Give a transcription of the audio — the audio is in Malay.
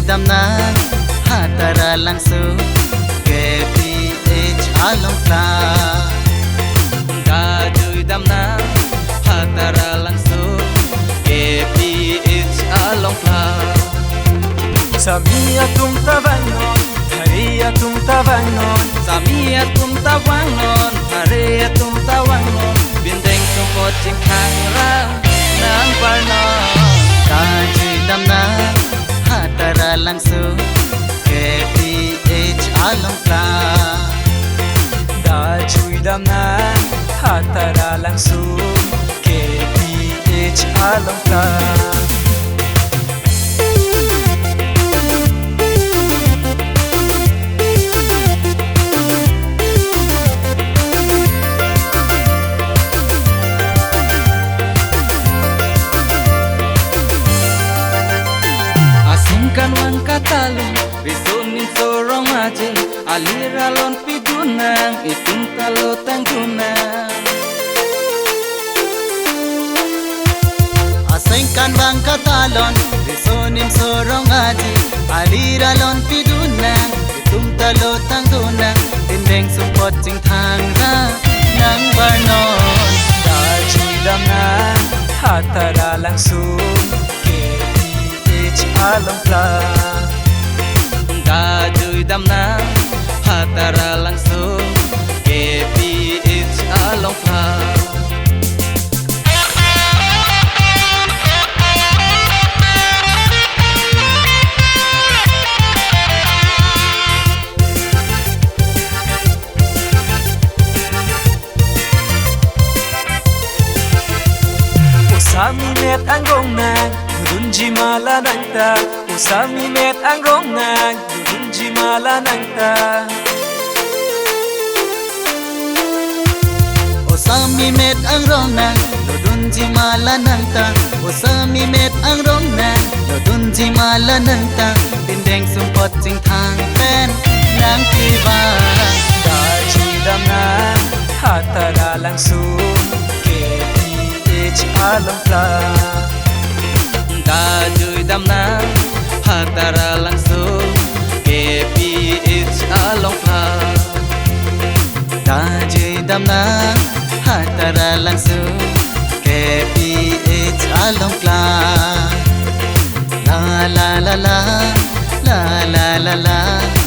Damnan hatara langsung KPH alongla Gajui damnan hatara langsung KPH alongla Samia tum tavangon Haria tum tavangon Samia tum tawangon Haria tum tawangon Bindeng sungkot jing kangrang Nang parnon Gajui damnan hatara langsung KPH alongla Gajui damnan hatara langsung KPH alongla Kan wang katalon risonin sorong aje aliralon pidunang itung talo tanggunang Asengkan wang katalon risonin sorong aje aliralon pidunang itung talo tanggunang dindeng support jing thangga nang barnon Gajui damnan hatara langsung alongla Gajui damnan hatara langsung KPH alongla Usami met ang rongnang Dunji mala nangta Usami met ang rongnang Dunji mala nangta Osami met ang rongnang Dunji mala nangta Osami met ang rongnang Dunji mala nangta Dindeng sumpot jing thang pen nang kibang Gajui damnan hatara langsung KPH alongla Gajui damnan hatara langsung KPH alongla Gajui damnan hatara langsung KPH alongla La la la la la la la la